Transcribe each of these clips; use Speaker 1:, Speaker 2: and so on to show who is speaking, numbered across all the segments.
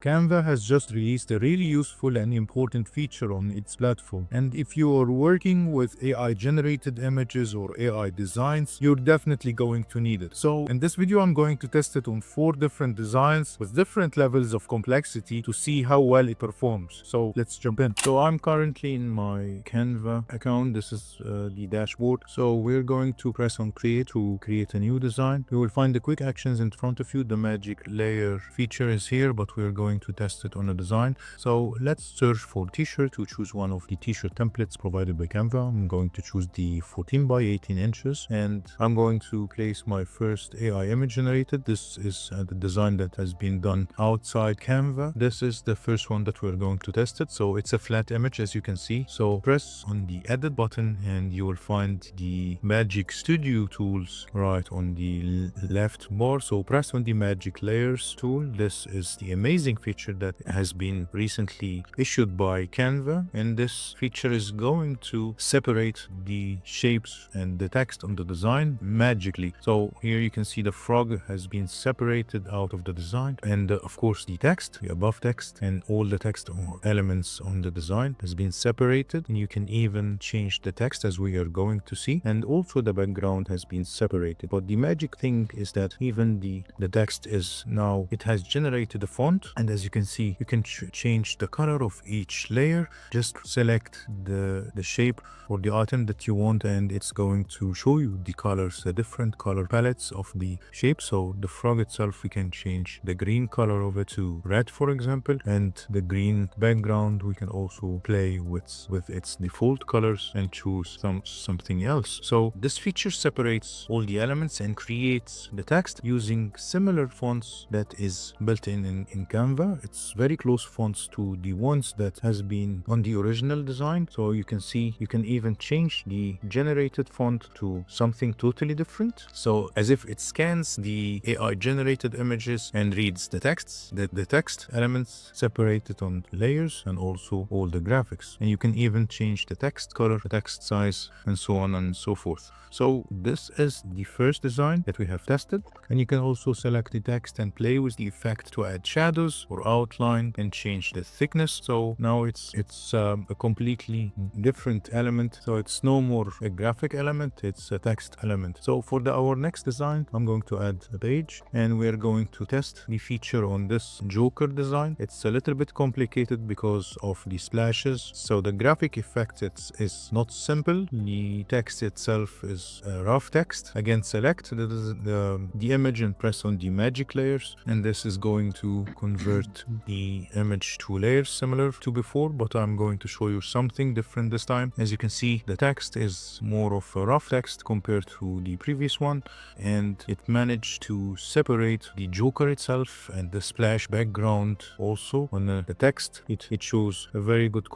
Speaker 1: Canva has just released a really useful and important feature on its platform. And if you are working with AI-generated images or AI designs, you're definitely going to need it. So in this video, I'm going to test it on 4 different designs with different levels of complexity to see how well it performs. So let's jump in. So I'm currently in my Canva account. This is the dashboard. So we're going to press on create to create a new design. You will find the quick actions in front of you. The magic layer feature is here, but we're going to test it on a design. So let's search for t-shirt to choose one of the t-shirt templates provided by Canva. I'm going to choose the 14 by 18 inches and I'm going to place my first AI image generated. This is the design that has been done outside Canva. This is the first one that we're going to test it. So it's a flat image, as you can see. So press on the edit button and you will find the Magic Studio tools right on the left bar. So press on the Magic Layers tool. This is the amazing feature that has been recently issued by Canva, and this feature is going to separate the shapes and the text on the design magically. So here you can see the frog has been separated out of the design, and of course the text, the above text, and all the text or elements on the design has been separated, and you can even change the text as we are going to see, and also the background has been separated. But the magic thing is that even the text is now, it has generated a font, and as you can see, you can change the color of each layer. Just select the shape or the item that you want, and it's going to show you the colors, the different color palettes of the shape. So the frog itself, we can change the green color of it to red, for example, and the green background we can also play with its default colors and choose something else. So this feature separates all the elements and creates the text using similar fonts that is built in Canva. It's very close fonts to the ones that has been on the original design. So you can see, you can even change the generated font to something totally different. So as if it scans the AI generated images and reads the texts, the text elements separated on layers, and also all the graphics. And you can even change the text color, the text size, and so on and so forth. So this is the first design that we have tested, and you can also select the text and play with the effect to add shadows or outline and change the thickness. So now it's a completely different element. So it's no more a graphic element, it's a text element. So for our next design, I'm going to add a page, and we're going to test the feature on this Joker design. It's a little bit complicated because of the splashes. So the graphic effect is not simple. The text itself is rough text. Again, select the image and press on the magic layers, and this is going to convert the image to layers similar to before, but I'm going to show you something different this time. As you can see, the text is more of a rough text compared to the previous one, and it managed to separate the Joker itself and the splash background also on the text. It shows a very good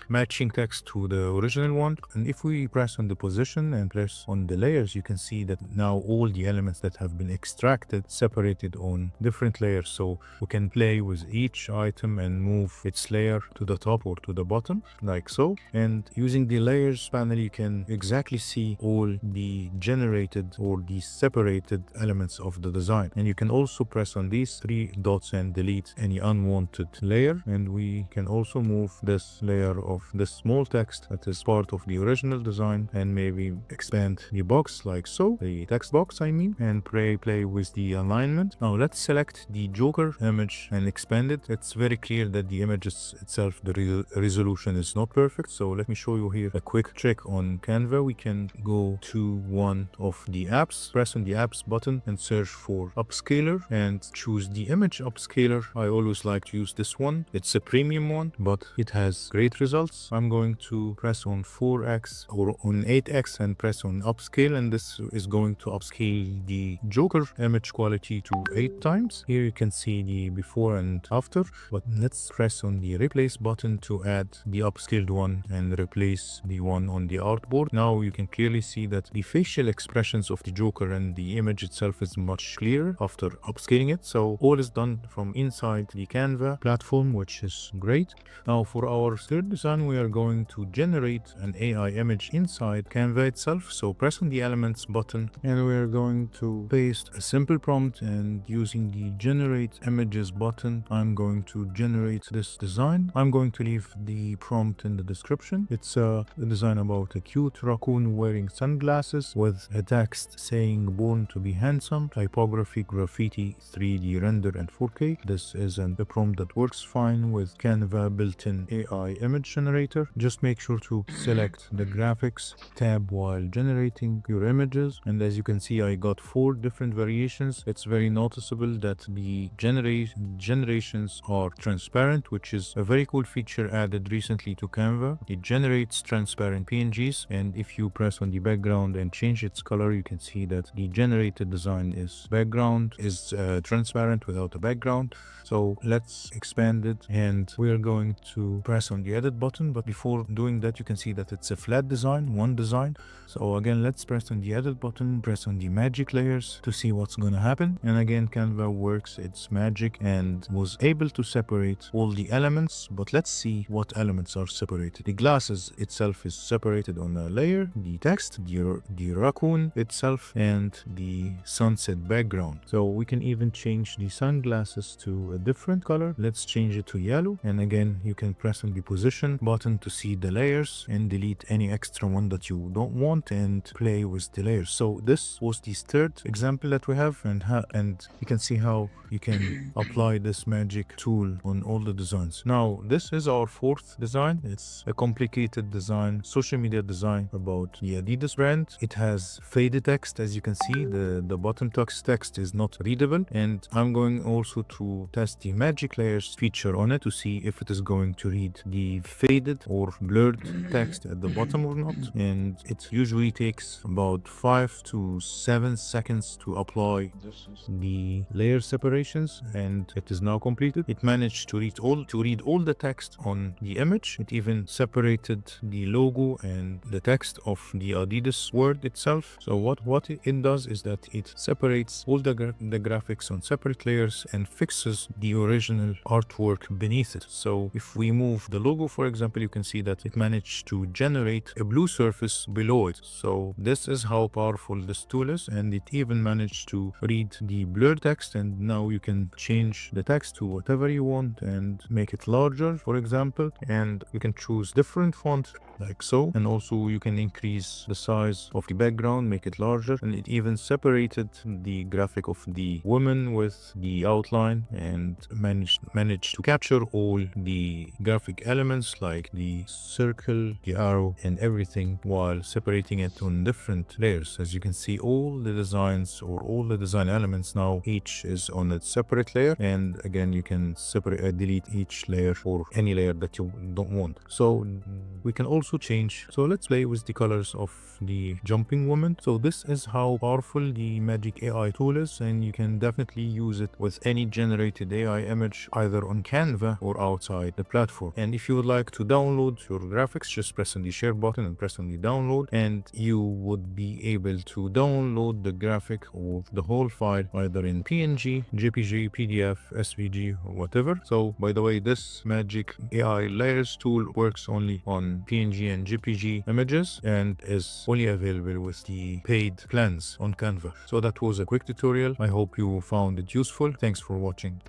Speaker 1: matching text to the original one. And if we press on the position and press on the layers, you can see that now all the elements that have been extracted separated on different layers. So we can play with each item and move its layer to the top or to the bottom, like so. And using the layers panel, you can exactly see all the generated or the separated elements of the design. And you can also press on these 3 dots and delete any unwanted layer. And we can also move this layer of this small text that is part of the original design and maybe expand the box like so, the text box I mean, and play with the alignment. Now let's select the Joker image and expand it. It's very clear that the image itself, the resolution is not perfect. So let me show you here a quick trick on Canva. We can go to one of the apps, press on the apps button and search for upscaler and choose the image upscaler. I always like to use this one. It's a premium one, but it has great results. I'm going to press on 4x or on 8x and press on upscale, and this is going to upscale the Joker image quality to 8 times. Here you can see the before and after, but let's press on the replace button to add the upscaled one and replace the one on the artboard. Now you can clearly see that the facial expressions of the Joker and the image itself is much clearer after upscaling it. So all is done from inside the Canva platform, which is great. Now for our third design, we are going to generate an AI image inside Canva itself. So press on the elements button and we're going to paste a simple prompt, and using the generate images button button, I'm going to generate this design. I'm going to leave the prompt in the description. It's a design about a cute raccoon wearing sunglasses with a text saying born to be handsome, typography, graffiti, 3D render and 4K. This is a prompt that works fine with Canva built-in AI image generator. Just make sure to select the graphics tab while generating your images, and as you can see, I got 4 different variations. It's very noticeable that the generations are transparent, which is a very cool feature added recently to Canva. It generates transparent PNGs, and if you press on the background and change its color, you can see that the generated design is transparent without a background. So let's expand it, and we are going to press on the edit button. But before doing that, you can see that it's a flat design, one design. So again, let's press on the edit button, press on the magic layers to see what's going to happen. And again, Canva works its magic and was able to separate all the elements. But let's see what elements are separated. The glasses itself is separated on a layer, the text, the raccoon itself, and the sunset background. So we can even change the sunglasses to a different color. Let's change it to yellow. And again, you can press on the position button to see the layers and delete any extra one that you don't want and play with the layers. So this was the third example that we have, and you can see how you can apply this magic tool on all the designs. Now, this is our fourth design. It's a complicated design, social media design about the Adidas brand. It has faded text. As you can see, the bottom text is not readable, and I'm going also to test the magic layers feature on it to see if it is going to read the faded or blurred text at the bottom or not. And it usually takes about 5 to 7 seconds to apply the layer separations, and it is now completed. It managed to read all the text on the image. It even separated the logo and the text of the Adidas word itself. So what it does is that it separates all the graphics on separate layers and fixes the original artwork beneath it. So if we move the logo, for example, you can see that it managed to generate a blue surface below it. So this is how powerful this tool is, and it even managed to read the blur text, and now you can change the text to whatever you want and make it larger, for example, and you can choose different font like so, and also you can increase the size of the background, make it larger, and it even separated the graphic of the woman with the outline and managed to capture all the graphic elements like the circle, the arrow, and everything while separating it on different layers. As you can see, all the designs or all the design elements now each is on a separate layer, and again you can delete each layer or any layer that you don't want. So we can also change. So let's play with the colors of the jumping woman. So this is how powerful the magic AI tool is, and you can definitely use it with any generated AI image either on Canva or outside the platform. And if you would like to download your graphics, just press on the share button and press on the download, and you would be able to download the graphic or the whole file either in PNG, JPG, PDF, SVG, or whatever. So by the way, this magic AI layers tool works only on PNG and JPG images and is only available with the paid plans on Canva. So that was a quick tutorial. I hope you found it useful. Thanks for watching.